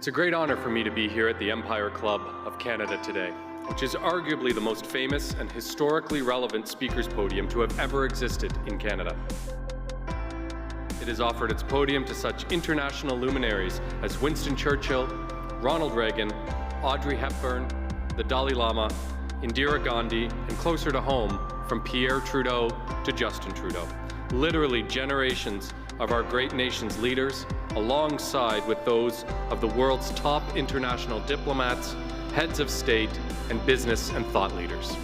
It's a great honor for me to be here at the Empire Club of Canada today, which is arguably the most famous and historically relevant speakers podium to have ever existed in Canada. It has offered its podium to such international luminaries as Winston Churchill, Ronald Reagan, Audrey Hepburn, the Dalai Lama, Indira Gandhi, and closer to home, from Pierre Trudeau to Justin Trudeau. Literally generations of our great nation's leaders, alongside with those of the world's top international diplomats, heads of state, and business and thought leaders.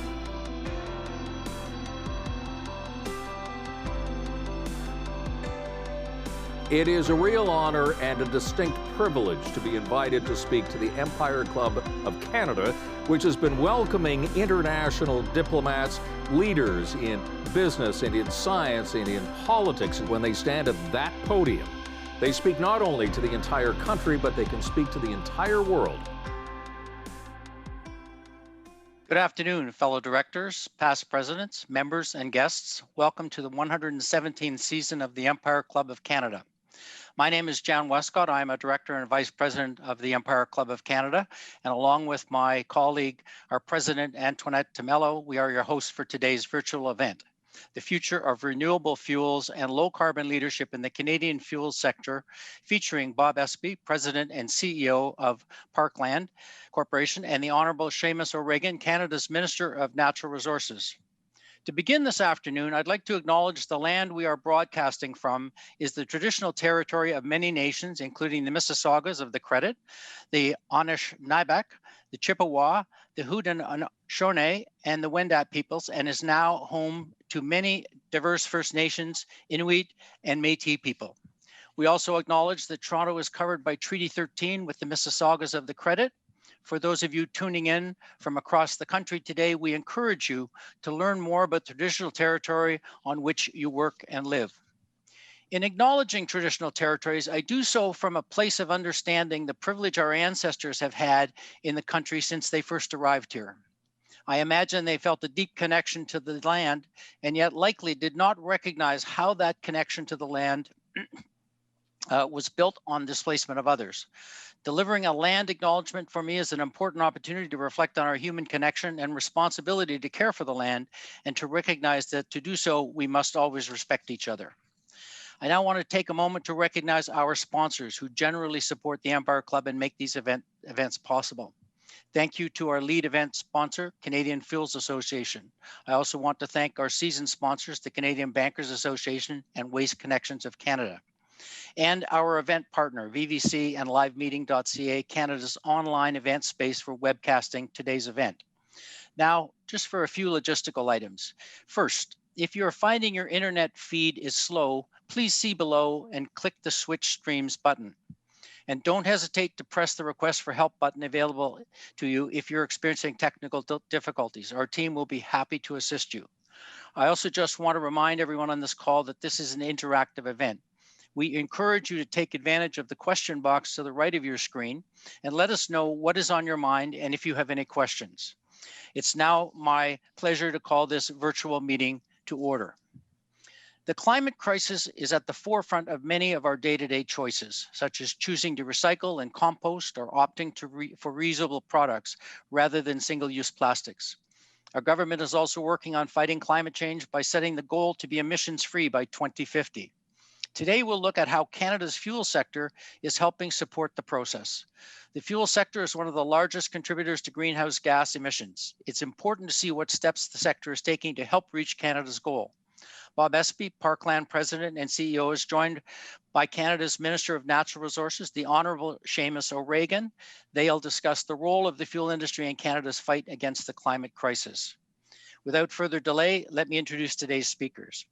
It is a real honor and a distinct privilege to be invited to speak to the Empire Club of Canada, which has been welcoming international diplomats, leaders in business and in science and in politics. And when they stand at that podium, they speak not only to the entire country, but they can speak to the entire world. Good afternoon, fellow directors, past presidents, members, and guests. Welcome to the 117th season of the Empire Club of Canada. My name is Jan Westcott. I'm a director and vice president of the Empire Club of Canada. And along with my colleague, our president, Antoinette Tamello, we are your hosts for today's virtual event, The Future of Renewable Fuels and Low Carbon Leadership in the Canadian Fuels Sector, featuring Bob Espey, President and CEO of Parkland Corporation, and the Honourable Seamus O'Regan, Canada's Minister of Natural Resources. To begin this afternoon, I'd like to acknowledge the land we are broadcasting from is the traditional territory of many nations, including the Mississaugas of the Credit, the Anishinaabe, the Chippewa, the Haudenosaunee, and the Wendat peoples, and is now home to many diverse First Nations, Inuit, and Métis people. We also acknowledge that Toronto is covered by Treaty 13 with the Mississaugas of the Credit. For those of you tuning in from across the country today, we encourage you to learn more about the traditional territory on which you work and live. In acknowledging traditional territories, I do so from a place of understanding the privilege our ancestors have had in the country since they first arrived here. I imagine they felt a deep connection to the land and yet likely did not recognize how that connection to the land was built on displacement of others. Delivering a land acknowledgement for me is an important opportunity to reflect on our human connection and responsibility to care for the land, and to recognize that to do so, we must always respect each other. I now want to take a moment to recognize our sponsors who generally support the Empire Club and make these events possible. Thank you to our lead event sponsor, Canadian Fuels Association. I also want to thank our season sponsors, the Canadian Bankers Association and Waste Connections of Canada, and our event partner, VVC and livemeeting.ca, Canada's online event space for webcasting today's event. Now, just for a few logistical items. First, if you're finding your internet feed is slow, please see below and click the Switch Streams button. And don't hesitate to press the Request for Help button available to you if you're experiencing technical difficulties. Our team will be happy to assist you. I also just want to remind everyone on this call that this is an interactive event. We encourage you to take advantage of the question box to the right of your screen and let us know what is on your mind and if you have any questions. It's now my pleasure to call this virtual meeting to order. The climate crisis is at the forefront of many of our day-to-day choices, such as choosing to recycle and compost or opting for reusable products rather than single-use plastics. Our government is also working on fighting climate change by setting the goal to be emissions-free by 2050. Today, we'll look at how Canada's fuel sector is helping support the process. The fuel sector is one of the largest contributors to greenhouse gas emissions. It's important to see what steps the sector is taking to help reach Canada's goal. Bob Espey, Parkland President and CEO, is joined by Canada's Minister of Natural Resources, the Honourable Seamus O'Regan. They'll discuss the role of the fuel industry in Canada's fight against the climate crisis. Without further delay, let me introduce today's speakers.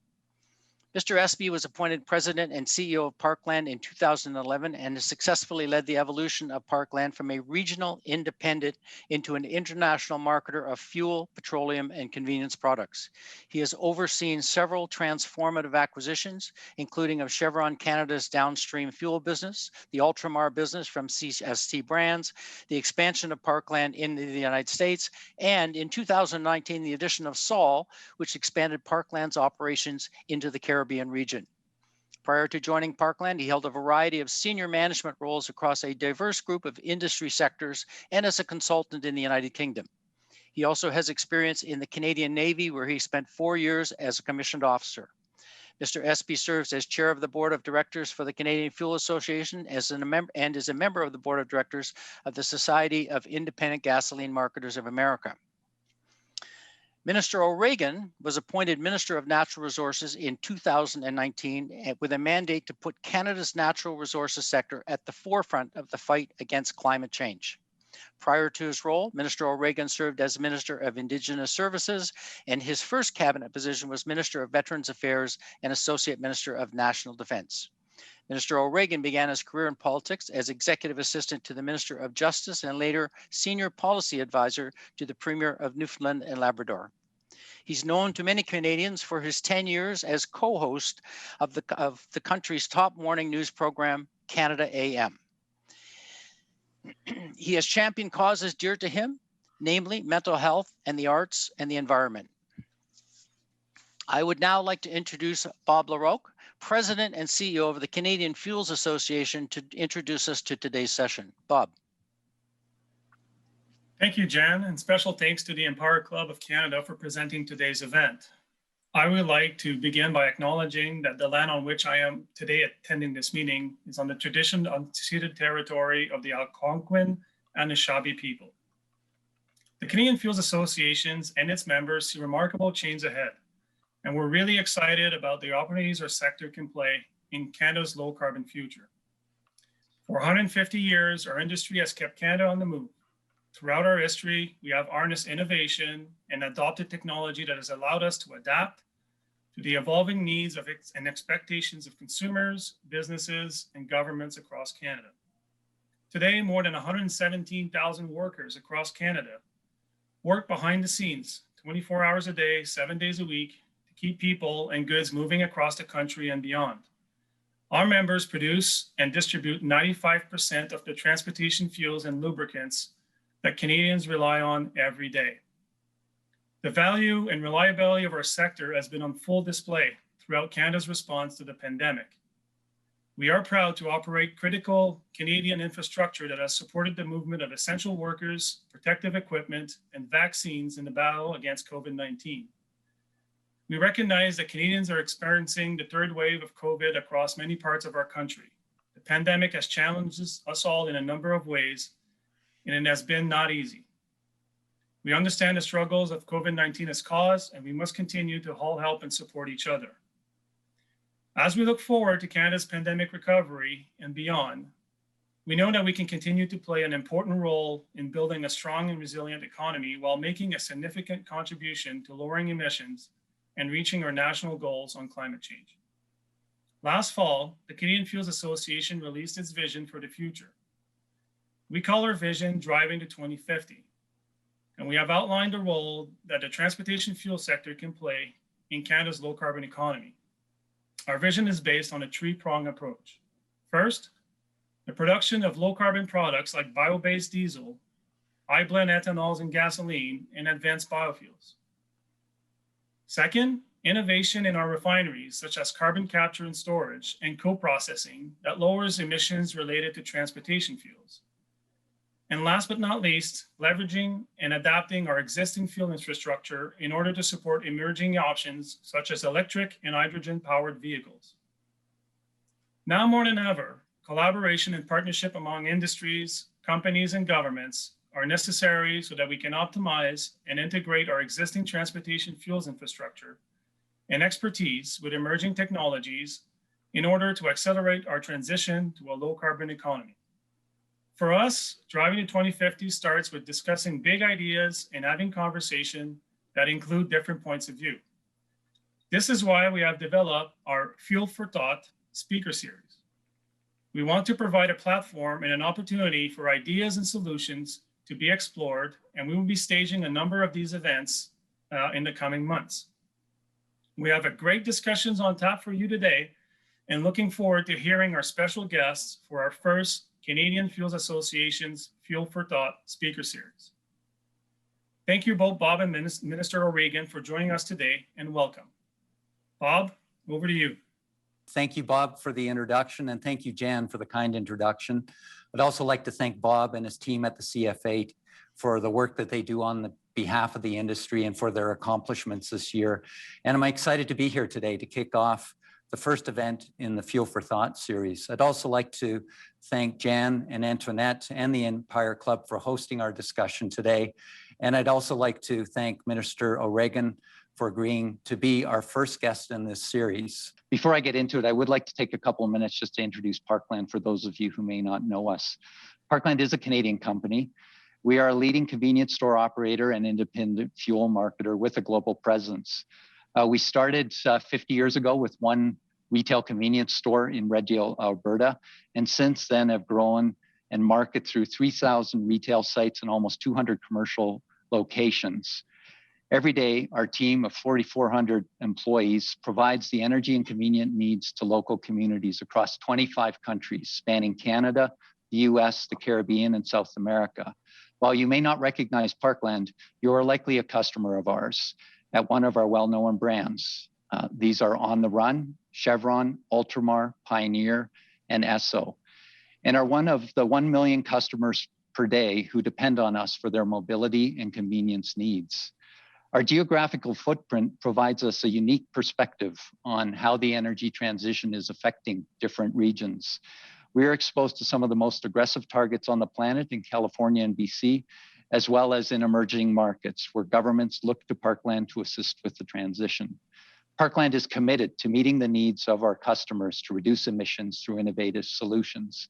Mr. Espey was appointed President and CEO of Parkland in 2011 and has successfully led the evolution of Parkland from a regional independent into an international marketer of fuel, petroleum, and convenience products. He has overseen several transformative acquisitions, including of Chevron Canada's downstream fuel business, the Ultramar business from CST Brands, the expansion of Parkland in the United States, and in 2019, the addition of Sol, which expanded Parkland's operations into the Caribbean region. Prior to joining Parkland, he held a variety of senior management roles across a diverse group of industry sectors and as a consultant in the United Kingdom. He also has experience in the Canadian Navy, where he spent 4 years as a commissioned officer. Mr. Espey serves as chair of the board of directors for the Canadian Fuel Association and is a member of the board of directors of the Society of Independent Gasoline Marketers of America. Minister O'Regan was appointed Minister of Natural Resources in 2019 with a mandate to put Canada's natural resources sector at the forefront of the fight against climate change. Prior to his role, Minister O'Regan served as Minister of Indigenous Services, and his first cabinet position was Minister of Veterans Affairs and Associate Minister of National Defence. Minister O'Regan began his career in politics as Executive Assistant to the Minister of Justice and later Senior Policy Advisor to the Premier of Newfoundland and Labrador. He's known to many Canadians for his 10 years as co-host of the country's top morning news program, Canada AM. He has championed causes dear to him, namely mental health and the arts and the environment. I would now like to introduce Bob Larock, President and CEO of the Canadian Fuels Association, to introduce us to today's session. Bob. Thank you, Jan, and special thanks to the Empire Club of Canada for presenting today's event. I would like to begin by acknowledging that the land on which I am today attending this meeting is on the traditional unceded territory of the Algonquin and Anishinaabe people. The Canadian Fuels Associations and its members see remarkable change ahead, and we're really excited about the opportunities our sector can play in Canada's low carbon future. For 150 years, our industry has kept Canada on the move. Throughout our history, we have harnessed innovation and adopted technology that has allowed us to adapt to the evolving needs and expectations of consumers, businesses, and governments across Canada. Today, more than 117,000 workers across Canada work behind the scenes 24 hours a day, 7 days a week to keep people and goods moving across the country and beyond. Our members produce and distribute 95% of the transportation fuels and lubricants that Canadians rely on every day. The value and reliability of our sector has been on full display throughout Canada's response to the pandemic. We are proud to operate critical Canadian infrastructure that has supported the movement of essential workers, protective equipment, and vaccines in the battle against COVID-19. We recognize that Canadians are experiencing the third wave of COVID across many parts of our country. The pandemic has challenged us all in a number of ways, and it has been not easy. We understand the struggles of COVID-19 has caused, and we must continue to all help and support each other. As we look forward to Canada's pandemic recovery and beyond, we know that we can continue to play an important role in building a strong and resilient economy while making a significant contribution to lowering emissions and reaching our national goals on climate change. Last fall, the Canadian Fuels Association released its vision for the future. We call our vision Driving to 2050, and we have outlined the role that the transportation fuel sector can play in Canada's low carbon economy. Our vision is based on a three-pronged approach. First, the production of low carbon products like bio-based diesel, high blend ethanols and gasoline, and advanced biofuels. Second, innovation in our refineries, such as carbon capture and storage and co-processing that lowers emissions related to transportation fuels. And last but not least, leveraging and adapting our existing fuel infrastructure in order to support emerging options such as electric and hydrogen-powered vehicles. Now more than ever, collaboration and partnership among industries, companies, and governments are necessary so that we can optimize and integrate our existing transportation fuels infrastructure and expertise with emerging technologies in order to accelerate our transition to a low-carbon economy. For us, Driving to 2050 starts with discussing big ideas and having conversation that include different points of view. This is why we have developed our Fuel for Thought speaker series. We want to provide a platform and an opportunity for ideas and solutions to be explored, and we will be staging a number of these events in the coming months. We have a great discussions on tap for you today, and looking forward to hearing our special guests for our first Canadian Fuels Association's Fuel for Thought speaker series. Thank you both Bob and Minister O'Regan for joining us today, and welcome. Bob, over to you. Thank you, Bob, for the introduction, and thank you, Jan, for the kind introduction. I'd also like to thank Bob and his team at the CFA for the work that they do on the behalf of the industry and for their accomplishments this year. And I'm excited to be here today to kick off the first event in the Fuel for Thought series. I'd also like to thank Jan and Antoinette and the Empire Club for hosting our discussion today. And I'd also like to thank Minister O'Regan for agreeing to be our first guest in this series. Before I get into it, I would like to take a couple of minutes just to introduce Parkland for those of you who may not know us. Parkland is a Canadian company. We are a leading convenience store operator and independent fuel marketer with a global presence. We started 50 years ago with one retail convenience store in Red Deer, Alberta, and since then have grown and market through 3,000 retail sites and almost 200 commercial locations. Every day, our team of 4,400 employees provides the energy and convenient needs to local communities across 25 countries, spanning Canada, the US, the Caribbean, and South America. While you may not recognize Parkland, you are likely a customer of ours at one of our well-known brands. These are On the Run, Chevron, Ultramar, Pioneer, and Esso, and are one of the 1 million customers per day who depend on us for their mobility and convenience needs. Our geographical footprint provides us a unique perspective on how the energy transition is affecting different regions. We are exposed to some of the most aggressive targets on the planet in California and BC, as well as in emerging markets where governments look to Parkland to assist with the transition. Parkland is committed to meeting the needs of our customers to reduce emissions through innovative solutions.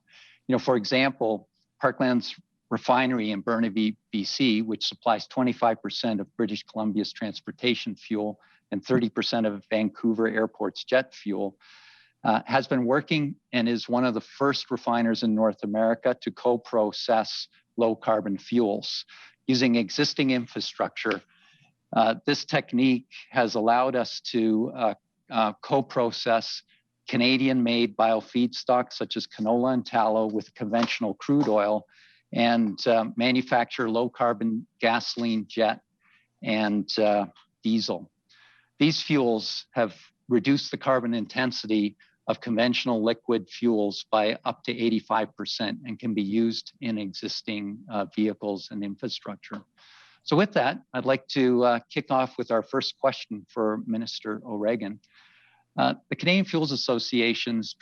For example, Parkland's refinery in Burnaby, BC, which supplies 25% of British Columbia's transportation fuel and 30% of Vancouver Airport's jet fuel, has been working and is one of the first refiners in North America to co-process low carbon fuels. Using existing infrastructure, this technique has allowed us to co-process Canadian-made biofeedstocks such as canola and tallow with conventional crude oil and manufacture low-carbon gasoline, jet, and diesel. These fuels have reduced the carbon intensity of conventional liquid fuels by up to 85% and can be used in existing vehicles and infrastructure. So with that, I'd like to kick off with our first question for Minister O'Regan. The Canadian Fuels Association's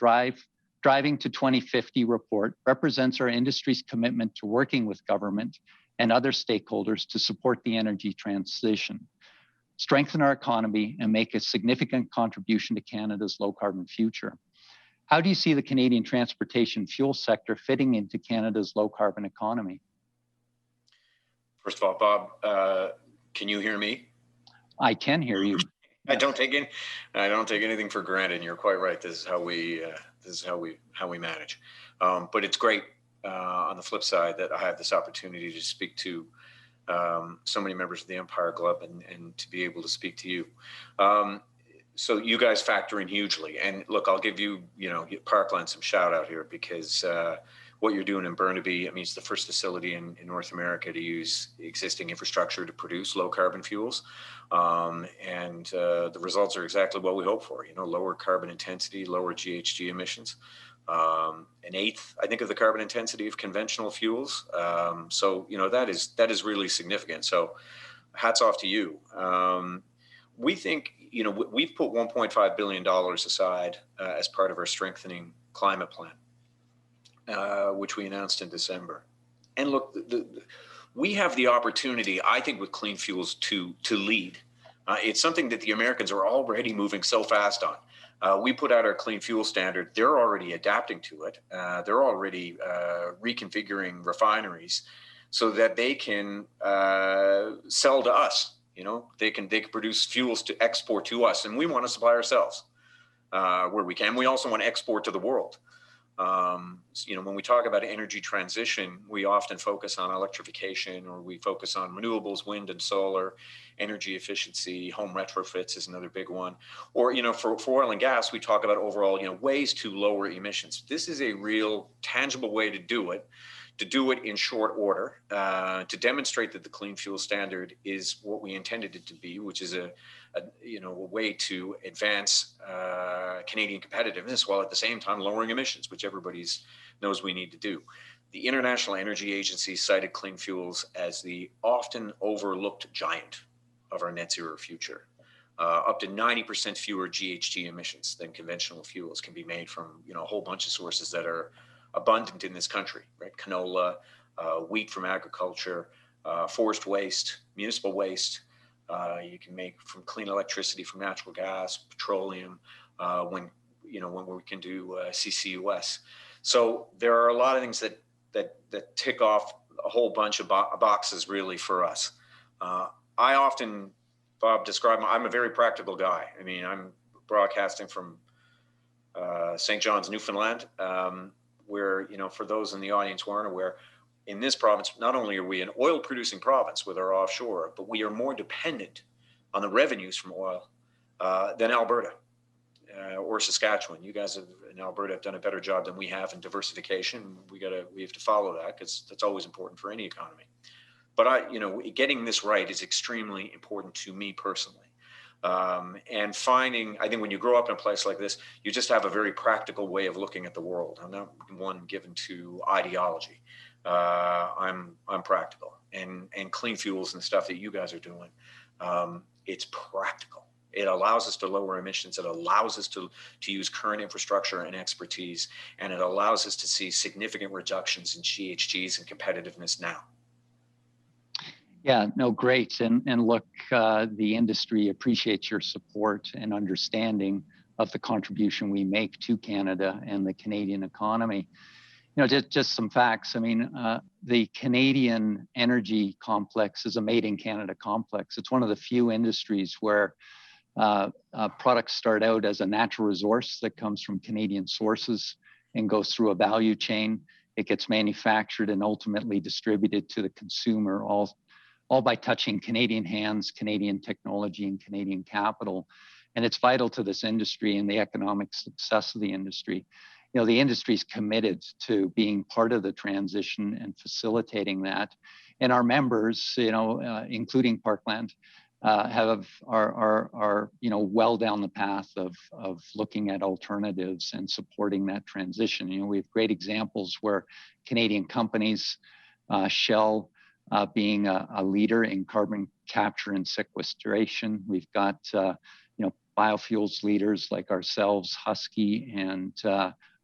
Driving to 2050 report represents our industry's commitment to working with government and other stakeholders to support the energy transition, strengthen our economy, and make a significant contribution to Canada's low-carbon future. How do you see the Canadian transportation fuel sector fitting into Canada's low-carbon economy? First of all, Bob, can you hear me? I can hear you. I don't take anything for granted. And you're quite right. This is how we manage. But it's great on the flip side that I have this opportunity to speak to so many members of the Empire Club and to be able to speak to you. So you guys factor in hugely. And look, I'll give you, Parkland some shout out here because what you're doing in Burnaby, it's the first facility in North America to use existing infrastructure to produce low carbon fuels. And the results are exactly what we hope for, lower carbon intensity, lower GHG emissions, an eighth, I think, of the carbon intensity of conventional fuels. So, that is really significant. So hats off to you. We think, we've put $1.5 billion aside as part of our strengthening climate plan, which we announced in December. And look, we have the opportunity, I think, with clean fuels to lead. It's something that the Americans are already moving so fast on. We put out our clean fuel standard. They're already adapting to it. They're already reconfiguring refineries so that they can sell to us. They can produce fuels to export to us, and we want to supply ourselves where we can. We also want to export to the world. When we talk about energy transition, we often focus on electrification, or we focus on renewables, wind and solar, energy efficiency, home retrofits is another big one. Or, for oil and gas, we talk about overall, ways to lower emissions. This is a real tangible way to do it to do it in short order, to demonstrate that the clean fuel standard is what we intended it to be, which is a way to advance Canadian competitiveness while at the same time lowering emissions, which everybody knows we need to do. The International Energy Agency cited clean fuels as the often overlooked giant of our net zero future. Up to 90% fewer GHG emissions than conventional fuels can be made from a whole bunch of sources that are abundant in this country, right? Canola, wheat from agriculture, forest waste, municipal waste. You can make from clean electricity from natural gas, petroleum, when we can do CCUS. So there are a lot of things that tick off a whole bunch of boxes really for us. I often, Bob, I'm a very practical guy. I mean, I'm broadcasting from St. John's, Newfoundland, where, for those in the audience who aren't aware, in this province, not only are we an oil producing province with our offshore, but we are more dependent on the revenues from oil than Alberta or Saskatchewan. You guys in Alberta have done a better job than we have in diversification. We have to follow that because that's always important for any economy. But getting this right is extremely important to me personally. And finding, I think when you grow up in a place like this, you just have a very practical way of looking at the world. I'm not one given to ideology. I'm practical, and clean fuels and stuff that you guys are doing. It's practical. It allows us to lower emissions. It allows us to use current infrastructure and expertise, and it allows us to see significant reductions in GHGs and competitiveness now. Yeah, no, great. And look, the industry appreciates your support and understanding of the contribution we make to Canada and the Canadian economy. Just some facts. I mean, the Canadian energy complex is a made in Canada complex. It's one of the few industries where products start out as a natural resource that comes from Canadian sources and goes through a value chain. It gets manufactured and ultimately distributed to the consumer, all by touching Canadian hands, Canadian technology, and Canadian capital. And it's vital to this industry and the economic success of the industry. The industry is committed to being part of the transition and facilitating that. And our members, including Parkland, are well down the path of looking at alternatives and supporting that transition. We have great examples where Canadian companies, Shell, being a leader in carbon capture and sequestration. We've got biofuels leaders like ourselves, Husky and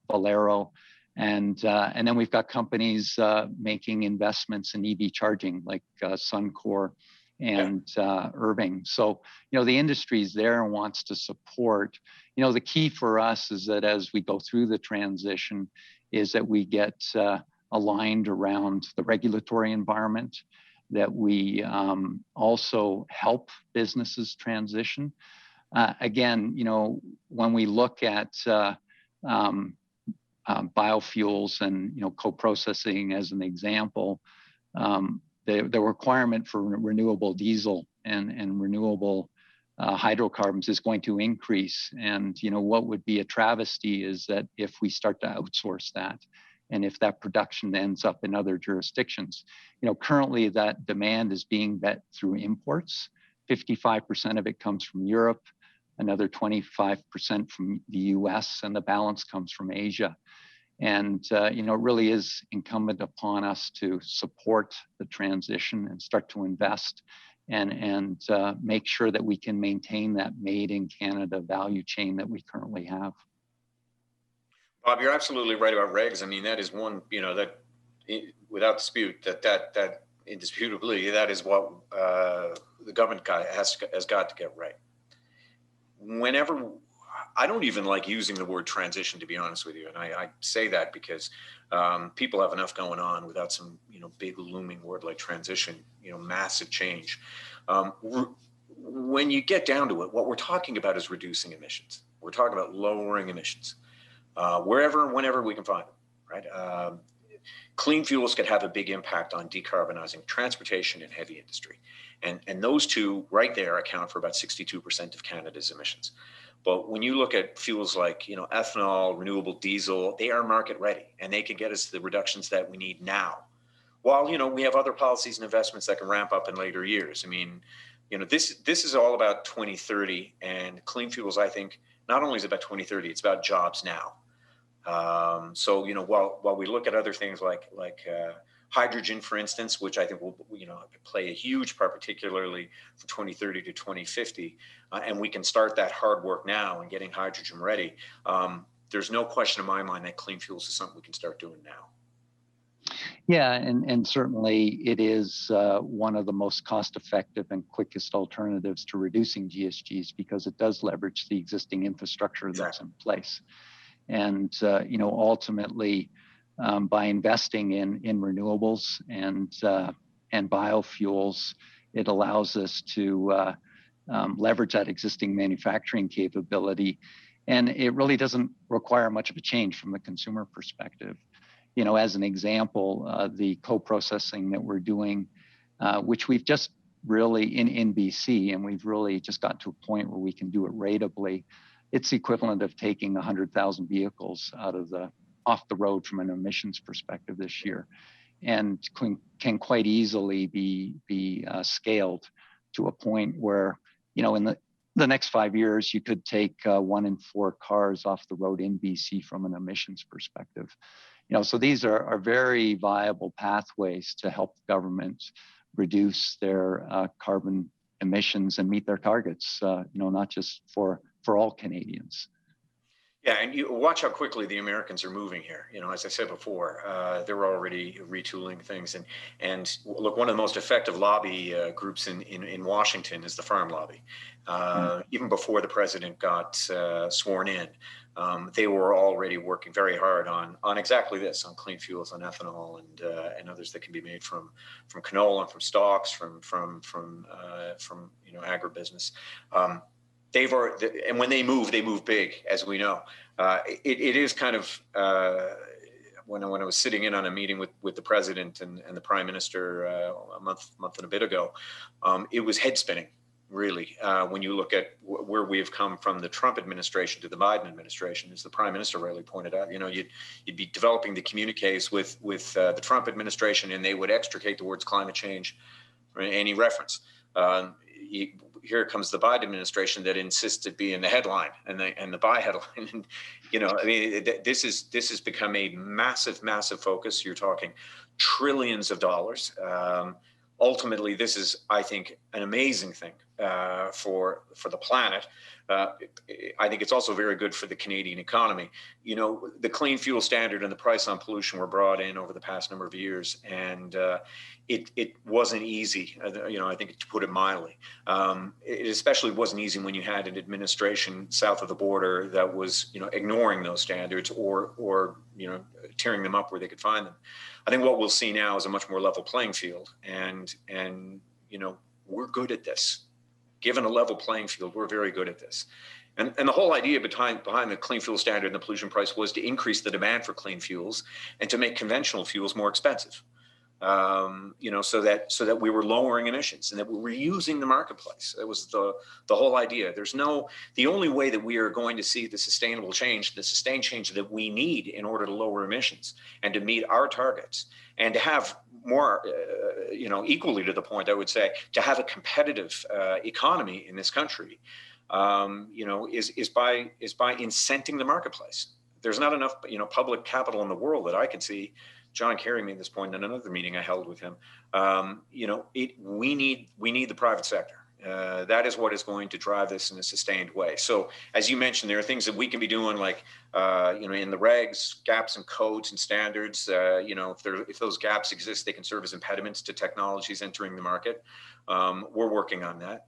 Valero, and then we've got companies making investments in EV charging like Suncor and Irving. So the industry is there and wants to support. The key for us is that as we go through the transition, is that we get aligned around the regulatory environment, that we also help businesses transition. Again, when we look at biofuels and co-processing as an example, the requirement for renewable diesel and renewable hydrocarbons is going to increase. And what would be a travesty is that if we start to outsource that, and if that production ends up in other jurisdictions. Currently that demand is being met through imports. 55% of it comes from Europe, another 25% from the US, and the balance comes from Asia. And it really is incumbent upon us to support the transition and start to invest and make sure that we can maintain that made in Canada value chain that we currently have. Bob, you're absolutely right about regs. I mean, that is one, that without dispute, that indisputably, that is what the government has got to get right. Whenever, I don't even like using the word transition, to be honest with you. And I say that because people have enough going on without some, big looming word like transition, massive change. When you get down to it, what we're talking about is reducing emissions. We're talking about lowering emissions. Wherever and whenever we can find them, right? clean fuels could have a big impact on decarbonizing transportation and heavy industry. And those two right there account for about 62% of Canada's emissions. But when you look at fuels like, ethanol, renewable diesel, they are market ready and they can get us the reductions that we need now. While, we have other policies and investments that can ramp up in later years. I mean, this is all about 2030, and clean fuels, I think, not only is it about 2030, it's about jobs now. So, while we look at other things like hydrogen, for instance, which I think will, play a huge part, particularly from 2030 to 2050, and we can start that hard work now and getting hydrogen ready. There's no question in my mind that clean fuels is something we can start doing now. Yeah, and certainly it is one of the most cost-effective and quickest alternatives to reducing GHGs because it does leverage the existing infrastructure that's in place. And, ultimately, by investing in renewables and biofuels, it allows us to leverage that existing manufacturing capability. And it really doesn't require much of a change from the consumer perspective. As an example, the co-processing that we're doing, which we've just really in BC, and we've really just got to a point where we can do it ratably. It's the equivalent of taking 100,000 vehicles off the road from an emissions perspective this year, and can quite easily be scaled to a point where, in the next 5 years, you could take 1 in 4 cars off the road in BC from an emissions perspective. So these are very viable pathways to help governments reduce their carbon emissions and meet their targets, not just for all Canadians. Yeah, and you watch how quickly the Americans are moving here. As I said before, they're already retooling things. And look, one of the most effective lobby groups in Washington is the farm lobby. Even before the president got sworn in, they were already working very hard on exactly this, on clean fuels, on ethanol, and others that can be made from canola, from stalks, from agribusiness. And when they move big, as we know. It is kind of when I was sitting in on a meeting with the president and the prime minister a month and a bit ago, it was head spinning, really, when you look at where we have come from the Trump administration to the Biden administration. As the prime minister rightly pointed out, you'd be developing the communiques with the Trump administration, and they would extricate the words climate change from any reference. Here comes the Biden administration that insists it be in the headline and the by headline. And, this has become a massive focus. You're talking trillions of dollars. Ultimately, this is, I think, an amazing thing for the planet. I think it's also very good for the Canadian economy. The clean fuel standard and the price on pollution were brought in over the past number of years, and it wasn't easy. I think, to put it mildly, it especially wasn't easy when you had an administration south of the border that was, ignoring those standards or tearing them up where they could find them. I think what we'll see now is a much more level playing field, and we're good at this. Given a level playing field, we're very good at this. And the whole idea behind the clean fuel standard and the pollution price was to increase the demand for clean fuels and to make conventional fuels more expensive. So that we were lowering emissions and that we were using the marketplace. That was the whole idea. The only way that we are going to see the sustained change that we need in order to lower emissions and to meet our targets and to have more, equally to the point, I would say, to have a competitive economy in this country, is by incenting the marketplace. There's not enough, public capital in the world that I can see. John Kerry made this point in another meeting I held with him. We need the private sector. That is what is going to drive this in a sustained way. So, as you mentioned, there are things that we can be doing, like in the regs, gaps in codes and standards. If those gaps exist, they can serve as impediments to technologies entering the market. We're working on that,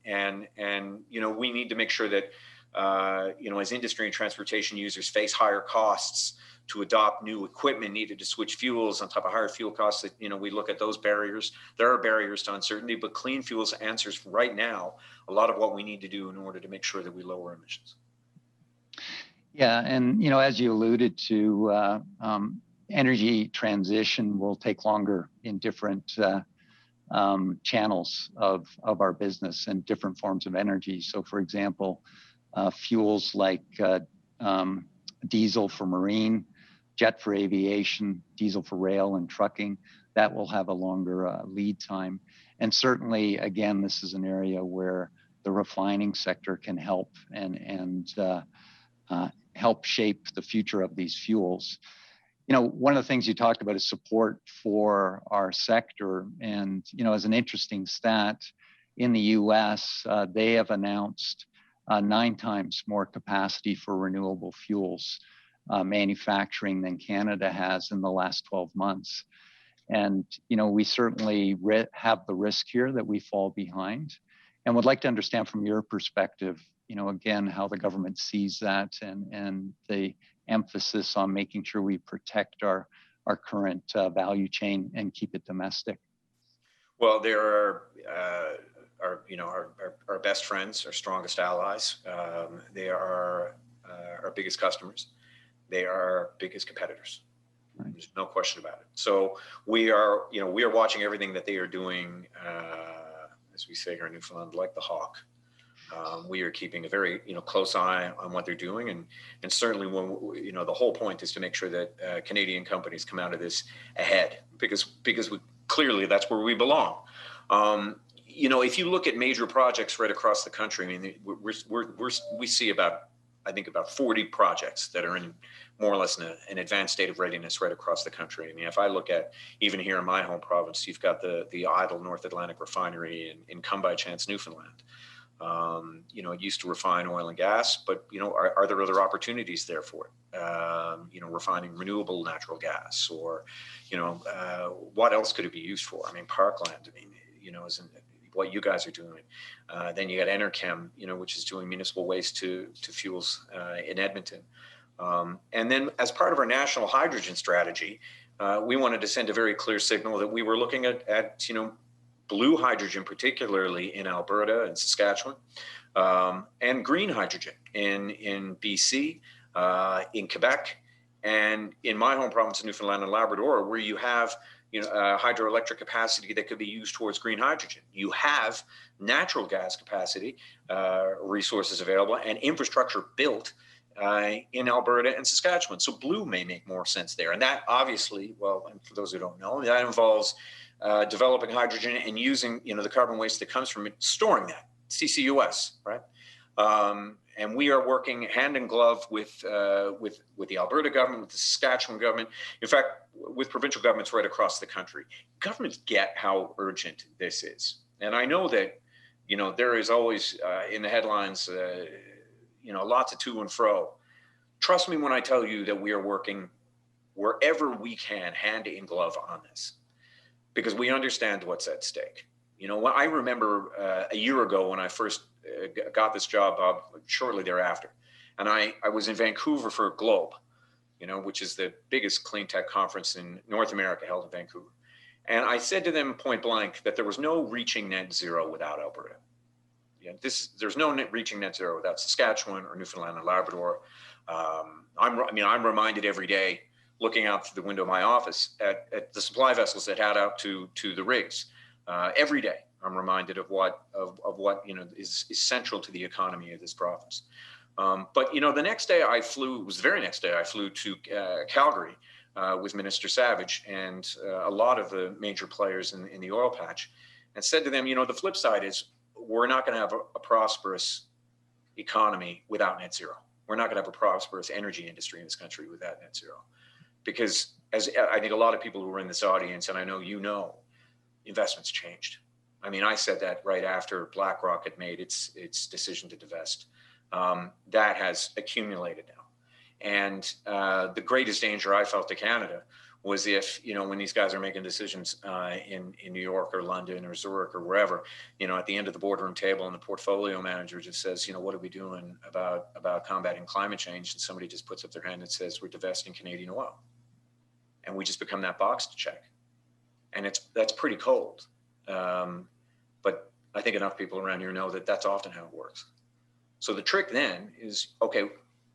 and we need to make sure that as industry and transportation users face higher costs to adopt new equipment needed to switch fuels on top of higher fuel costs, that, we look at those barriers. There are barriers to uncertainty, but clean fuels answers right now a lot of what we need to do in order to make sure that we lower emissions. Yeah, and as you alluded to, energy transition will take longer in different channels of our business and different forms of energy. So for example, fuels like diesel for marine, jet for aviation, diesel for rail and trucking, that will have a longer lead time. And certainly, again, this is an area where the refining sector can help and help shape the future of these fuels. You know, one of the things you talked about is support for our sector. And, you know, as an interesting stat, in the US, they have announced 9 times more capacity for renewable fuels manufacturing than Canada has in the last 12 months. And, you know, we certainly have the risk here that we fall behind, and would like to understand from your perspective, you know, again, how the government sees that and the emphasis on making sure we protect our current value chain and keep it domestic. Well, there are our best friends, our strongest allies. They are our biggest customers. They are our biggest competitors. Right. There's no question about it. So we are watching everything that they are doing, as we say here in Newfoundland, like the hawk. We are keeping a very close eye on what they're doing, and certainly when the whole point is to make sure that Canadian companies come out of this ahead, because clearly that's where we belong. If you look at major projects right across the country, I mean, we see about 40 projects that are in more or less an advanced state of readiness right across the country. I mean, if I look at even here in my home province, you've got the idle North Atlantic refinery in Come by Chance, Newfoundland. It used to refine oil and gas, but are there other opportunities there for it? Refining renewable natural gas, or what else could it be used for? I mean, Parkland, is what you guys are doing. Then you got Enerchem, which is doing municipal waste to fuels in Edmonton. And then as part of our national hydrogen strategy, we wanted to send a very clear signal that we were looking at blue hydrogen, particularly in Alberta and Saskatchewan, and green hydrogen in BC, in Quebec, and in my home province of Newfoundland and Labrador, where you have hydroelectric capacity that could be used towards green hydrogen. You have natural gas capacity, resources available, and infrastructure built in Alberta and Saskatchewan. So blue may make more sense there. And that obviously, and for those who don't know, that involves developing hydrogen and using the carbon waste that comes from it, storing that, CCUS, right? And we are working hand in glove with the Alberta government, with the Saskatchewan government, in fact, with provincial governments right across the country. Governments get how urgent this is. And I know that, there is always in the headlines, lots of to and fro. Trust me when I tell you that we are working wherever we can, hand in glove on this, because we understand what's at stake. I remember a year ago when I first got this job, shortly thereafter, and I was in Vancouver for Globe, which is the biggest clean tech conference in North America, held in Vancouver. And I said to them point blank that there was no reaching net zero without Alberta. There's no reaching net zero without Saskatchewan or Newfoundland and Labrador. I'm reminded every day, looking out through the window of my office at the supply vessels that head out to the rigs. Every day, I'm reminded of what is central to the economy of this province. But the next day I flew. It was the very next day I flew to Calgary with Minister Savage and a lot of the major players in the oil patch, and said to them, the flip side is we're not going to have a prosperous economy without net zero. We're not going to have a prosperous energy industry in this country without net zero, because as I think a lot of people who are in this audience, and I know investments changed. I mean, I said that right after BlackRock had made its decision to divest. That has accumulated now. And the greatest danger I felt to Canada was if, when these guys are making decisions in New York or London or Zurich or wherever, at the end of the boardroom table and the portfolio manager just says, what are we doing about combating climate change? And somebody just puts up their hand and says, we're divesting Canadian oil. And we just become that box to check. And that's pretty cold. But I think enough people around here know that that's often how it works. So the trick then is, okay,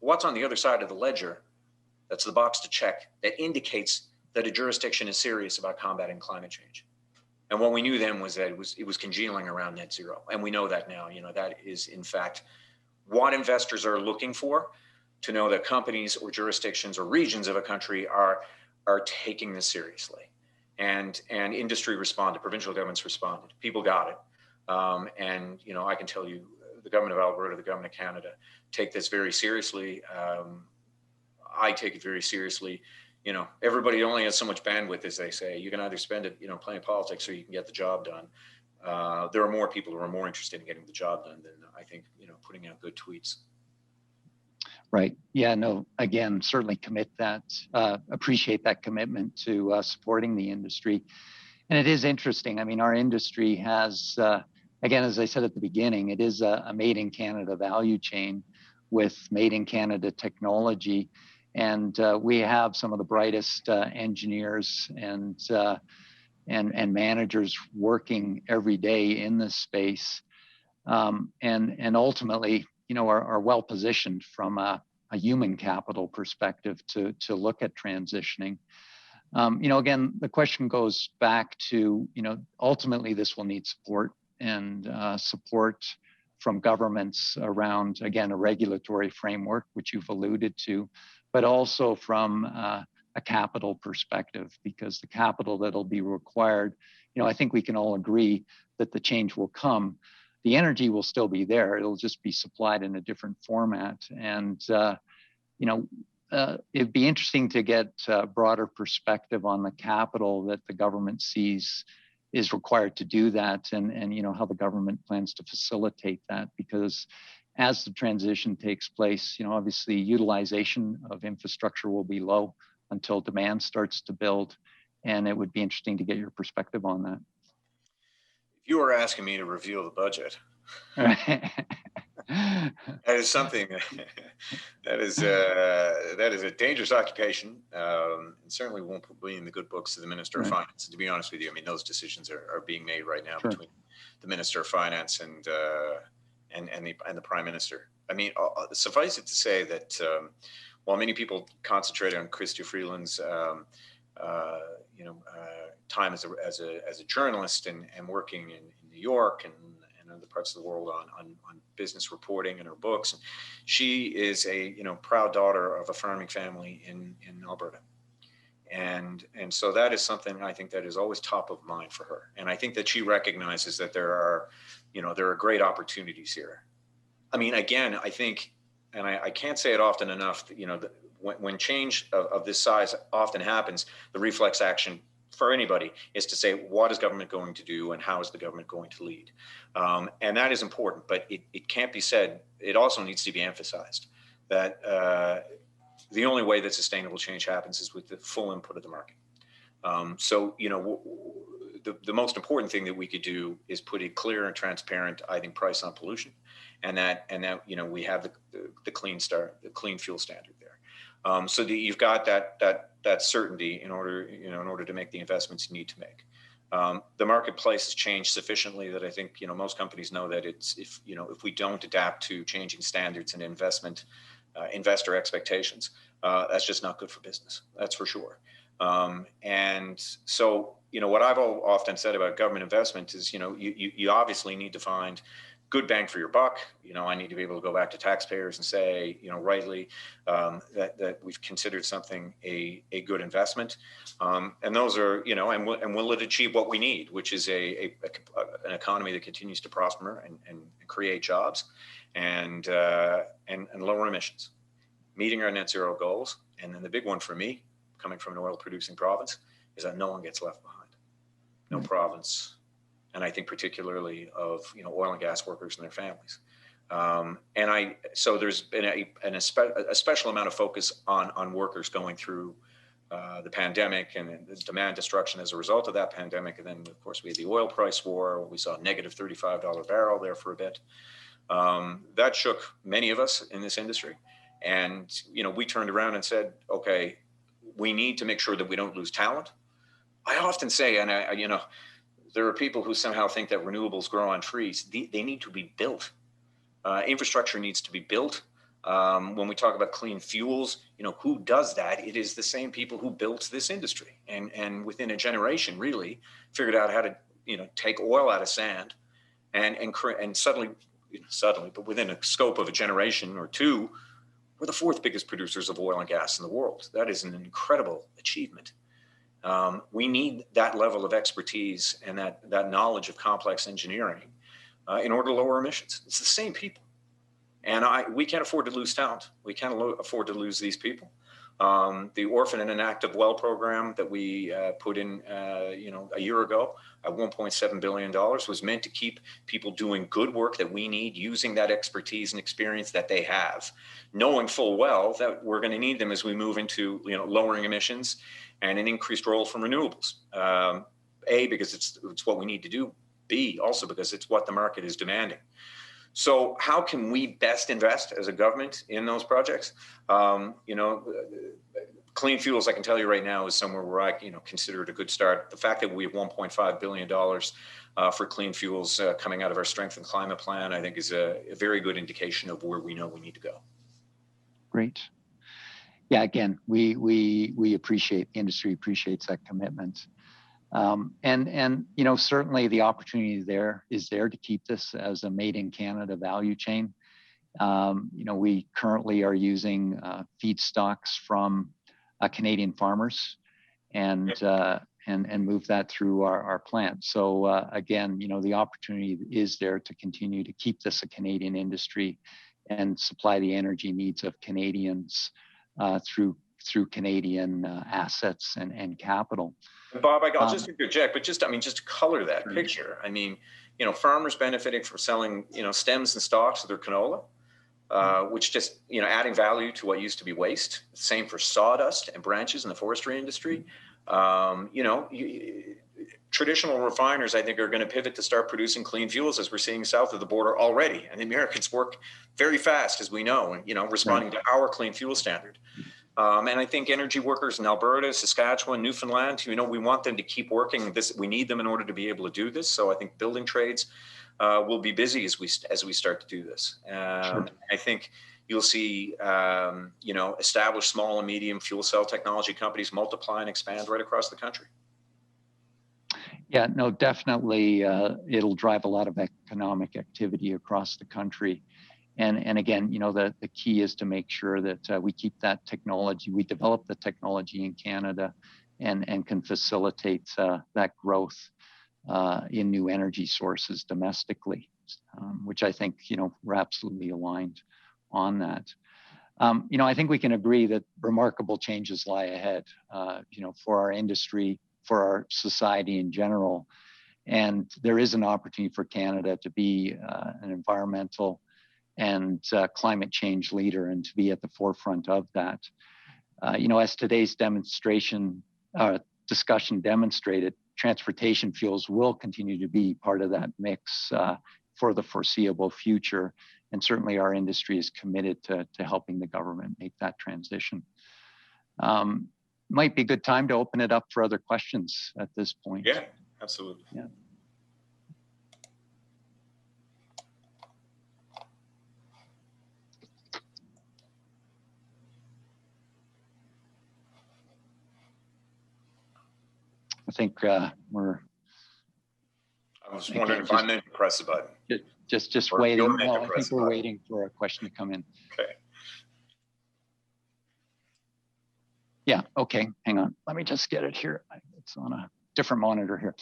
what's on the other side of the ledger That's the box to check that indicates that a jurisdiction is serious about combating climate change. And what we knew then was that it was congealing around net zero. And we know that now. That is, in fact, what investors are looking for, to know that companies or jurisdictions or regions of a country are taking this seriously. And industry responded, provincial governments responded, people got it. And I can tell you, the government of Alberta, the government of Canada take this very seriously. I take it very seriously. Everybody only has so much bandwidth, as they say. You can either spend it, playing politics, or you can get the job done. There are more people who are more interested in getting the job done than, I think, putting out good tweets. Right. Yeah, no, again, certainly appreciate that commitment to supporting the industry. And it is interesting. I mean, our industry has, again, as I said at the beginning, it is a made in Canada value chain with made in Canada technology. And we have some of the brightest engineers and managers working every day in this space. And ultimately, are well positioned from a human capital perspective to look at transitioning. Again, the question goes back to, ultimately this will need support and support from governments around, again, a regulatory framework, which you've alluded to, but also from a capital perspective, because the capital that'll be required, I think we can all agree that the change will come. The energy will still be there. It'll just be supplied in a different format. And, it'd be interesting to get a broader perspective on the capital that the government sees is required to do that, and how the government plans to facilitate that, because as the transition takes place, obviously utilization of infrastructure will be low until demand starts to build. And it would be interesting to get your perspective on that. If you were asking me to reveal the budget, that is something that is a dangerous occupation, and certainly won't be in the good books of the Minister of Finance. And to be honest with you, I mean, those decisions are being made right now between the Minister of Finance and the Prime Minister. I mean, suffice it to say that while many people concentrate on Chrystia Freeland's time as a journalist and working in New York and other parts of the world on business reporting and her books, she is a proud daughter of a farming family in Alberta, and so that is something I think that is always top of mind for her. And I think that she recognizes that there are great opportunities here. I mean, again, I think, and I can't say it often enough, that, when change of this size often happens, the reflex action for anybody is to say, what is government going to do and how is the government going to lead? And that is important, but it can't be said. It also needs to be emphasized that the only way that sustainable change happens is with the full input of the market. So, the most important thing that we could do is put a clear and transparent, I think, price on pollution, and that we have the clean fuel standard there. So that you've got that certainty in order to make the investments you need to make. The marketplace has changed sufficiently that I think most companies know that if we don't adapt to changing standards and investor expectations, that's just not good for business. That's for sure. And so what I've often said about government investment is you obviously need to find good bang for your buck. I need to be able to go back to taxpayers and say, rightly, that we've considered something a good investment. And those are, and will it achieve what we need, which is an economy that continues to prosper and create jobs and lower emissions, meeting our net zero goals. And then the big one for me, coming from an oil producing province, is that no one gets left behind. No province. And I think particularly of oil and gas workers and their families. So there's been a special amount of focus on workers going through the pandemic and the demand destruction as a result of that pandemic. And then, of course, we had the oil price war. We saw a negative $35 barrel there for a bit. That shook many of us in this industry. And we turned around and said, okay, we need to make sure that we don't lose talent. I often say, and there are people who somehow think that renewables grow on trees. They need to be built. Infrastructure needs to be built. When we talk about clean fuels, who does that? It is the same people who built this industry, and within a generation, really figured out how to, take oil out of sand, and suddenly, but within a scope of a generation or two, we're the fourth biggest producers of oil and gas in the world. That is an incredible achievement. We need that level of expertise and that knowledge of complex engineering in order to lower emissions. It's the same people. And we can't afford to lose talent. We can't afford to lose these people. The Orphan and Inactive Well program that we put in, a year ago at $1.7 billion was meant to keep people doing good work that we need, using that expertise and experience that they have, knowing full well that we're going to need them as we move into, lowering emissions and an increased role from renewables. A, because it's what we need to do. B, also because it's what the market is demanding. So how can we best invest as a government in those projects? Clean fuels, I can tell you right now, is somewhere where I consider it a good start. The fact that we have $1.5 billion for clean fuels coming out of our Strength and Climate Plan, I think is a very good indication of where we know we need to go. Great. Yeah, again, we appreciate, the industry appreciates that commitment. And certainly the opportunity is there to keep this as a made in Canada value chain. We currently are using feedstocks from Canadian farmers and move that through our plant. So again, the opportunity is there to continue to keep this a Canadian industry and supply the energy needs of Canadians through Canadian assets and capital. Bob, I'll just interject, but just to color that picture. Farmers benefiting from selling, stems and stalks of their canola, which just, adding value to what used to be waste. Same for sawdust and branches in the forestry industry. Traditional refiners, I think, are going to pivot to start producing clean fuels, as we're seeing south of the border already. And the Americans work very fast, as we know, and, responding to our clean fuel standard. And I think energy workers in Alberta, Saskatchewan, Newfoundland, we want them to keep working. We need them in order to be able to do this. So I think building trades will be busy as we start to do this. Sure. I think you'll see, established small and medium fuel cell technology companies multiply and expand right across the country. Yeah, no, definitely. It'll drive a lot of economic activity across the country. And again, the key is to make sure that we keep that technology, we develop the technology in Canada and can facilitate that growth in new energy sources domestically, which I think, we're absolutely aligned on that. I think we can agree that remarkable changes lie ahead, for our industry, for our society in general. And there is an opportunity for Canada to be an environmental and climate change leader and to be at the forefront of that. As today's discussion demonstrated, transportation fuels will continue to be part of that mix for the foreseeable future. And certainly our industry is committed to helping the government make that transition. Might be a good time to open it up for other questions at this point. Yeah, absolutely. Yeah. I think we're. I was wondering if I meant to press the button. Just Or waiting. you're meant to No, I press think the we're button. waiting for a question to come in. Okay. Yeah, okay, hang on. Let me just get it here. It's on a different monitor here.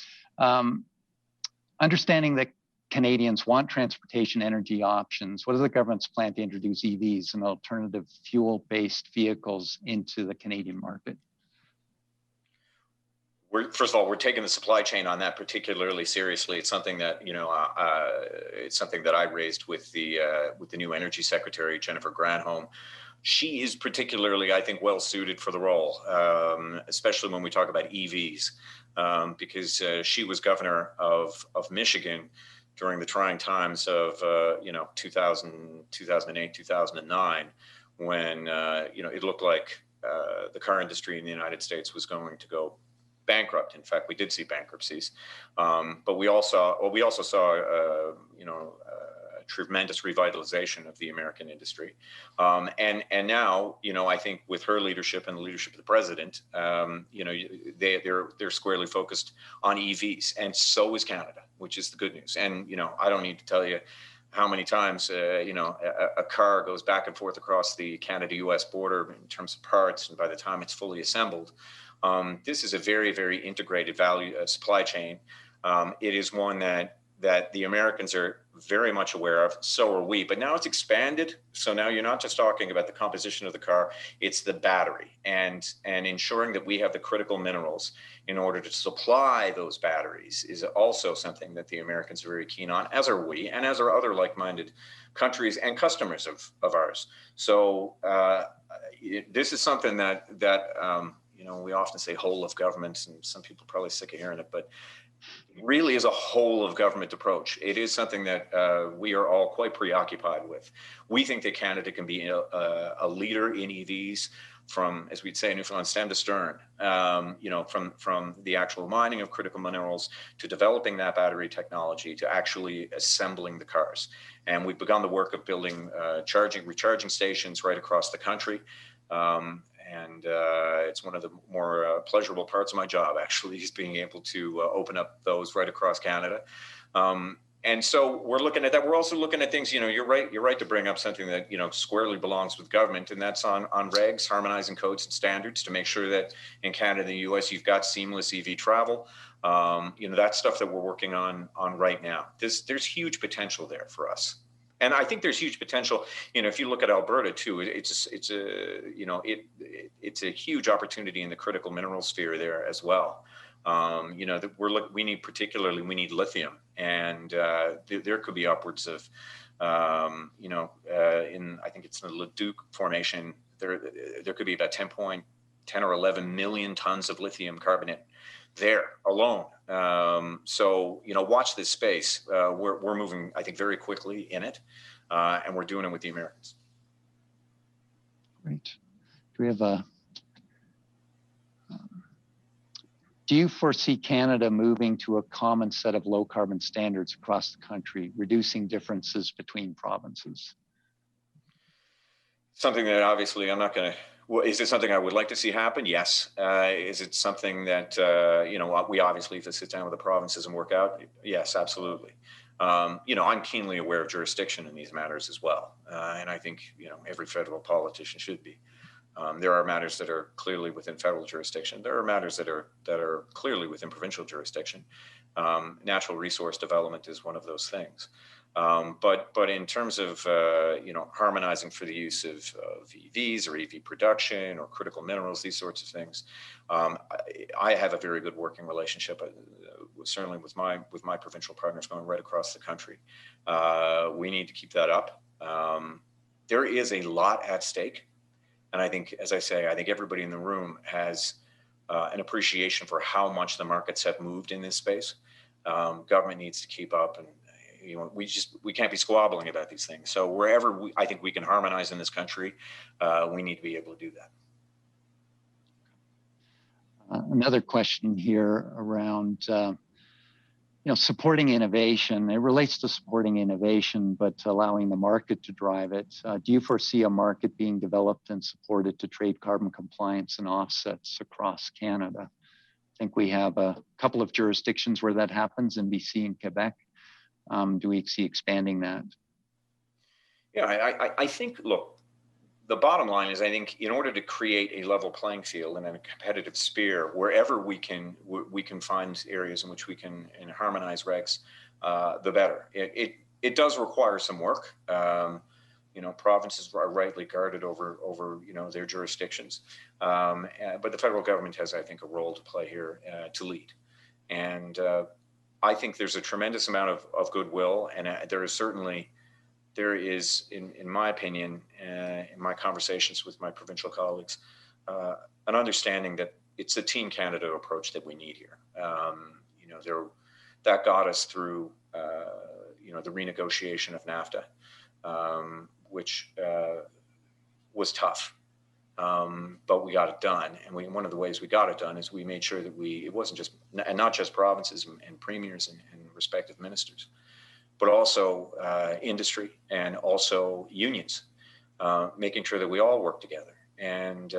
Understanding that Canadians want transportation energy options, what is the government's plan to introduce EVs and alternative fuel-based vehicles into the Canadian market? First of all, we're taking the supply chain on that particularly seriously. It's something that I raised with the new Energy Secretary, Jennifer Granholm. She is particularly, I think, well suited for the role, especially when we talk about EVs, because she was governor of Michigan during the trying times of 2008, 2009, when it looked like the car industry in the United States was going to go bankrupt. In fact, we did see bankruptcies, but we also saw a tremendous revitalization of the American industry. And now, I think with her leadership and the leadership of the president, they're squarely focused on EVs, and so is Canada, which is the good news. And, I don't need to tell you how many times, a car goes back and forth across the Canada-US border in terms of parts, and by the time it's fully assembled, this is a very, very integrated supply chain. It is one that the Americans are very much aware of. So are we. But now it's expanded. So now you're not just talking about the composition of the car, it's the battery, and ensuring that we have the critical minerals in order to supply those batteries is also something that the Americans are very keen on, as are we, and as are other like-minded countries and customers of ours. So this is something that we often say whole of government, and some people are probably sick of hearing it, but it really is a whole of government approach. It is something that we are all quite preoccupied with. We think that Canada can be a leader in EVs from, as we'd say in Newfoundland, stem to stern, from the actual mining of critical minerals to developing that battery technology to actually assembling the cars. And we've begun the work of building recharging stations right across the country. And it's one of the more pleasurable parts of my job, actually, is being able to open up those right across Canada. And so we're looking at that. We're also looking at things, you're right to bring up something that, squarely belongs with government, and that's on regs, harmonizing codes and standards to make sure that in Canada and the US, you've got seamless EV travel. That's stuff that we're working on right now. There's huge potential there for us. And I think there's huge potential. If you look at Alberta too, it's a huge opportunity in the critical mineral sphere there as well. We need lithium, and there could be upwards of, I think it's in the Leduc formation. There could be about 10 or 11 million tons of lithium carbonate there alone. So watch this space. We're moving, I think, very quickly in it, and we're doing it with the Americans. Great. Do we have do you foresee Canada moving to a common set of low carbon standards across the country, reducing differences between provinces? Something that obviously I'm not going to. Is it something I would like to see happen? Yes. Is it something that, we obviously have to sit down with the provinces and work out? Yes, absolutely. I'm keenly aware of jurisdiction in these matters as well. And I think, every federal politician should be. There are matters that are clearly within federal jurisdiction. There are matters that are clearly within provincial jurisdiction. Natural resource development is one of those things. But in terms of harmonizing for the use of EVs or EV production or critical minerals, these sorts of things, I have a very good working relationship, certainly with my provincial partners going right across the country. We need to keep that up. There is a lot at stake, and I think, as I say, I think everybody in the room has an appreciation for how much the markets have moved in this space. Government needs to keep up, and we can't be squabbling about these things. So wherever I think we can harmonize in this country, we need to be able to do that. Another question here around, supporting innovation. It relates to supporting innovation, but allowing the market to drive it. Do you foresee a market being developed and supported to trade carbon compliance and offsets across Canada? I think we have a couple of jurisdictions where that happens in BC and Quebec. Do we see expanding that? Yeah, I think, look, the bottom line is, I think in order to create a level playing field and a competitive sphere, wherever we can find areas in which we can harmonize regs, the better. It does require some work. Provinces are rightly guarded over their jurisdictions, but the federal government has, I think, a role to play here to lead. And I think there's a tremendous amount of goodwill, and there is, in my opinion, in my conversations with my provincial colleagues, an understanding that it's a Team Canada approach that we need here. That got us through, the renegotiation of NAFTA, which was tough. But we got it done, and one of the ways we got it done is we made sure that it wasn't just, and not just provinces and premiers and respective ministers, but also industry and also unions, making sure that we all work together and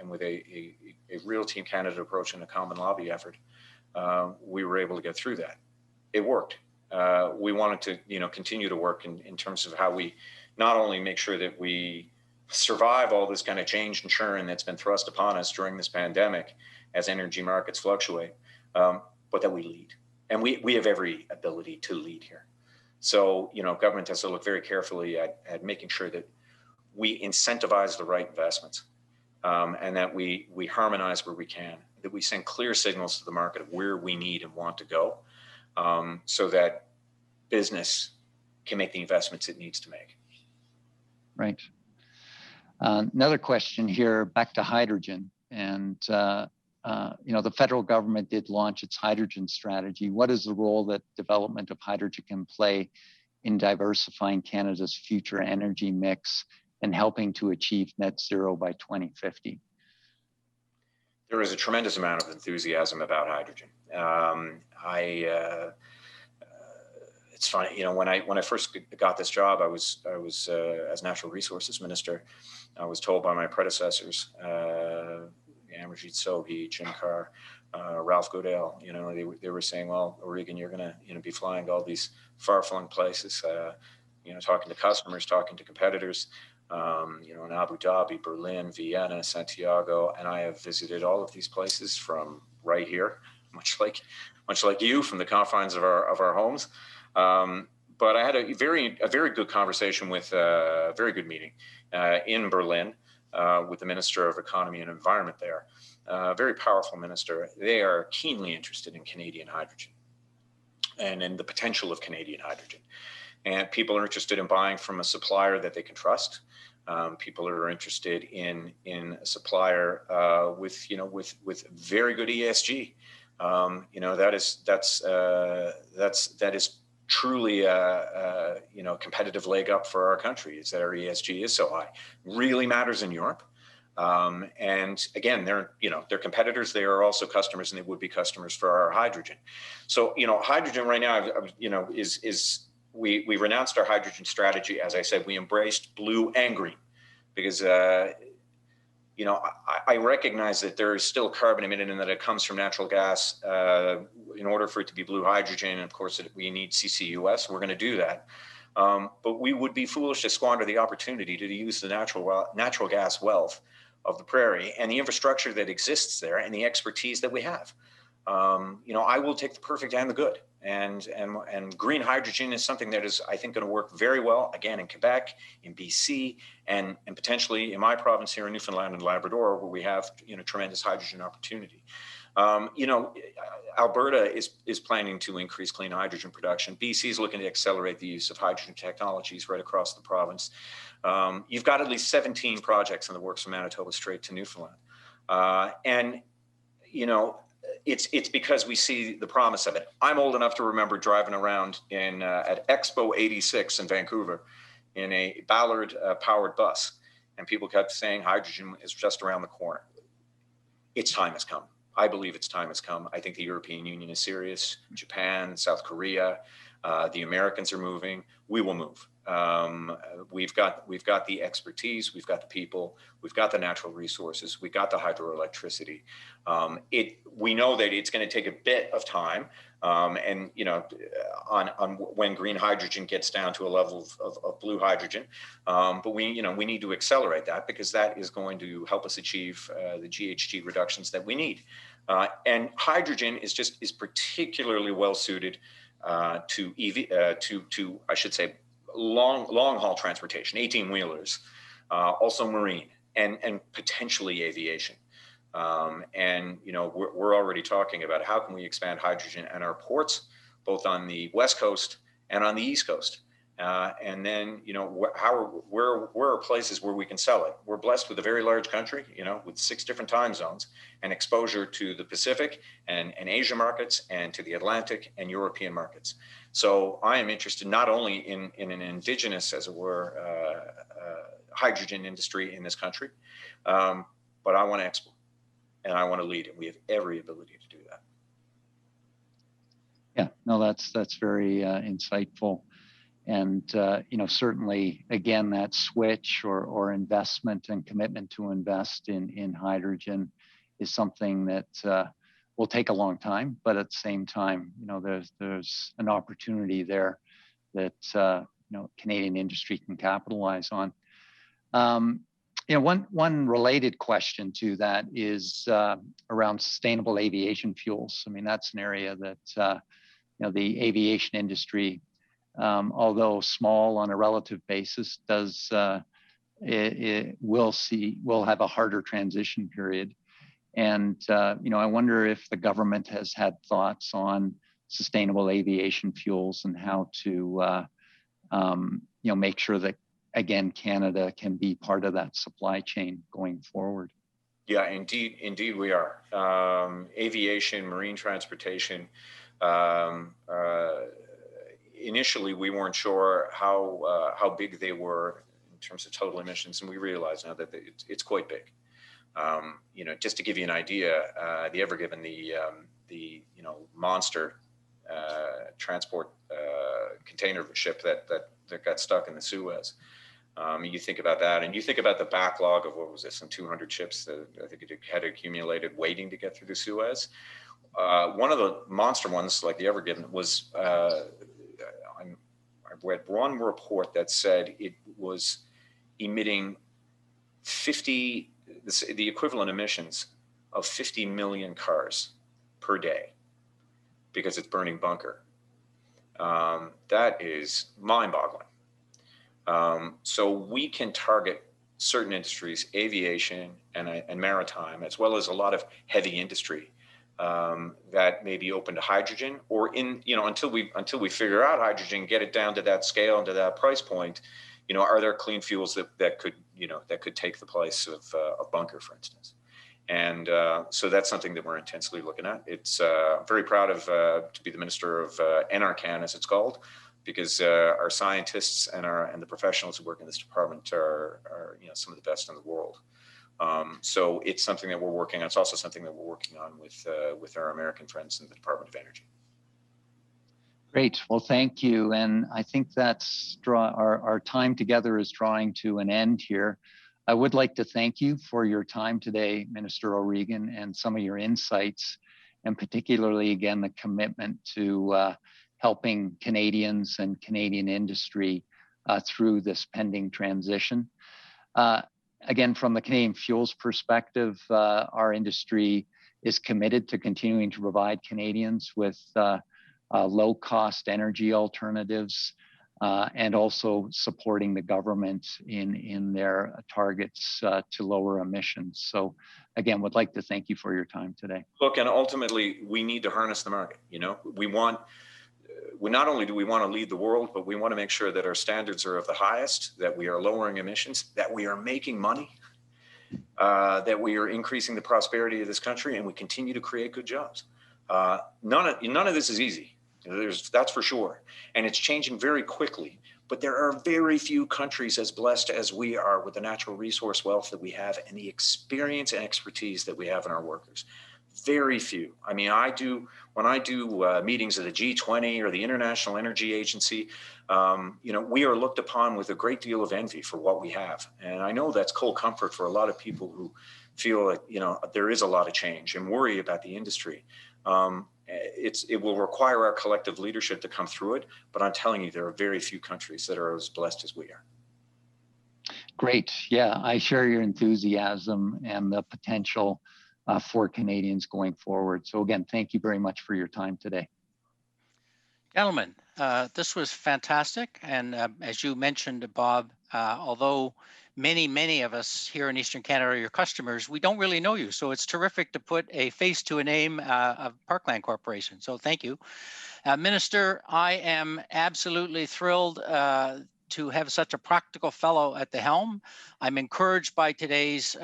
with a real Team Canada approach and a common lobby effort, we were able to get through that. It worked. We wanted to, continue to work in terms of how we not only make sure that we survive all this kind of change and churn that's been thrust upon us during this pandemic as energy markets fluctuate, but that we lead. And we have every ability to lead here. So, government has to look very carefully at making sure that we incentivize the right investments, and that we harmonize where we can, that we send clear signals to the market of where we need and want to go, so that business can make the investments it needs to make. Right. Another question here, back to hydrogen. And, the federal government did launch its hydrogen strategy. What is the role that development of hydrogen can play in diversifying Canada's future energy mix and helping to achieve net zero by 2050? There is a tremendous amount of enthusiasm about hydrogen. It's funny, when I first got this job, I was as Natural Resources Minister, I was told by my predecessors, Amarjeet Sohi, Jim Carr, Ralph Goodale, they were saying, well, Regan, you're going to be flying to all these far-flung places, talking to customers, talking to competitors, in Abu Dhabi, Berlin, Vienna, Santiago, and I have visited all of these places from right here, much like you, from the confines of our homes. But I had a very good conversation with a very good meeting in Berlin with the Minister of Economy and Environment there. Very powerful minister. They are keenly interested in Canadian hydrogen and in the potential of Canadian hydrogen. And people are interested in buying from a supplier that they can trust. People are interested in a supplier with very good ESG. That is truly a competitive leg up for our country, is that our ESG is so high. Really matters in Europe. And again, they're competitors. They are also customers, and they would be customers for our hydrogen. So, hydrogen right now, we renounced our hydrogen strategy. As I said, we embraced blue and green because, I recognize that there is still carbon emitted and that it comes from natural gas. In order for it to be blue hydrogen, of course, we need CCUS. We're going to do that. But we would be foolish to squander the opportunity to use the natural gas wealth of the prairie and the infrastructure that exists there and the expertise that we have. I will take the perfect and the good. And green hydrogen is something that is, I think, going to work very well, again, in Quebec, in BC, and potentially in my province here in Newfoundland and Labrador, where we have, tremendous hydrogen opportunity. Alberta is planning to increase clean hydrogen production. BC is looking to accelerate the use of hydrogen technologies right across the province. You've got at least 17 projects in the works from Manitoba straight to Newfoundland. It's because we see the promise of it. I'm old enough to remember driving around at Expo 86 in Vancouver in a Ballard powered bus, and people kept saying hydrogen is just around the corner. Its time has come. I believe its time has come. I think the European Union is serious. Japan, South Korea, the Americans are moving. We will move. We've got the expertise, we've got the people, we've got the natural resources, we've got the hydroelectricity. We know that it's going to take a bit of time, and on when green hydrogen gets down to a level of blue hydrogen, but we need to accelerate that because that is going to help us achieve the GHG reductions that we need. And hydrogen is particularly well suited to I should say long haul transportation, 18-wheelers, also marine, and potentially aviation. We're already talking about how can we expand hydrogen in our ports, both on the West Coast and on the East Coast. And then, where are places where we can sell it? We're blessed with a very large country, with 6 different time zones and exposure to the Pacific and Asia markets and to the Atlantic and European markets. So I am interested not only in an indigenous, as it were, hydrogen industry in this country, but I want to export and I want to lead it. We have every ability to do that. Yeah, no, that's very insightful. Certainly, again, that switch or investment and commitment to invest in hydrogen is something that will take a long time, but at the same time, there's an opportunity there that Canadian industry can capitalize on. One related question to that is around sustainable aviation fuels. I mean, that's an area that the aviation industry, although small on a relative basis, will have a harder transition period. And I wonder if the government has had thoughts on sustainable aviation fuels and how to make sure that, again, Canada can be part of that supply chain going forward. Yeah, indeed we are. Aviation, marine transportation. Initially, we weren't sure how big they were in terms of total emissions, and we realize now that it's quite big. Just to give you an idea, have you ever given the monster transport container ship that got stuck in the Suez? You think about that, and you think about the backlog of, what was it, some 200 ships that I think it had accumulated waiting to get through the Suez. One of the monster ones, like the Ever Given, was, I read one report that said it was emitting the equivalent emissions of 50 million cars per day because it's burning bunker. That is mind-boggling. So we can target certain industries, aviation and maritime, as well as a lot of heavy industry that may be open to hydrogen, or until we figure out hydrogen, get it down to that scale and to that price point. Are there clean fuels that could take the place of bunker, for instance? And so that's something that we're intensely looking at. I'm very proud to be the Minister of NRCan, as it's called, because our scientists and the professionals who work in this department are some of the best in the world. So it's something that we're working on. It's also something that we're working on with our American friends in the Department of Energy. Great. Well, thank you. And I think that's our time together is drawing to an end here. I would like to thank you for your time today, Minister O'Regan, and some of your insights, and particularly, again, the commitment to helping Canadians and Canadian industry through this pending transition. Again, from the Canadian Fuels perspective, our industry is committed to continuing to provide Canadians with low-cost energy alternatives, and also supporting the government in their targets to lower emissions. So again, would like to thank you for your time today. Look, and ultimately, we need to harness the market. Not only do we want to lead the world, but we want to make sure that our standards are of the highest, that we are lowering emissions, that we are making money, that we are increasing the prosperity of this country, and we continue to create good jobs. None of this is easy. That's for sure. And it's changing very quickly. But there are very few countries as blessed as we are with the natural resource wealth that we have and the experience and expertise that we have in our workers. Very few. I mean, when I do meetings at the G20 or the International Energy Agency, we are looked upon with a great deal of envy for what we have. And I know that's cold comfort for a lot of people who feel like, there is a lot of change and worry about the industry. It will require our collective leadership to come through it, but I'm telling you, there are very few countries that are as blessed as we are. Great. Yeah, I share your enthusiasm and the potential for Canadians going forward. So again, thank you very much for your time today. Gentlemen, this was fantastic. And as you mentioned, Bob, although many of us here in Eastern Canada are your customers, we don't really know you. So it's terrific to put a face to a name of Parkland Corporation. So thank you. Minister, I am absolutely thrilled to have such a practical fellow at the helm. I'm encouraged by today's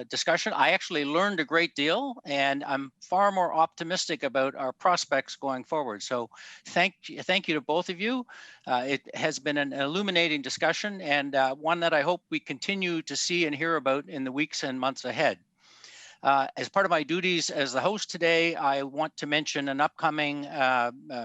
discussion. I actually learned a great deal, and I'm far more optimistic about our prospects going forward. So thank you to both of you. It has been an illuminating discussion, and one that I hope we continue to see and hear about in the weeks and months ahead. As part of my duties as the host today, I want to mention an upcoming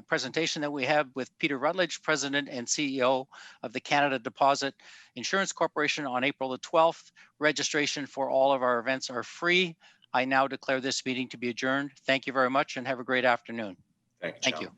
presentation that we have with Peter Rutledge, President and CEO of the Canada Deposit Insurance Corporation on April the 12th. Registration for all of our events are free. I now declare this meeting to be adjourned. Thank you very much and have a great afternoon. Thank you, Thank John. you.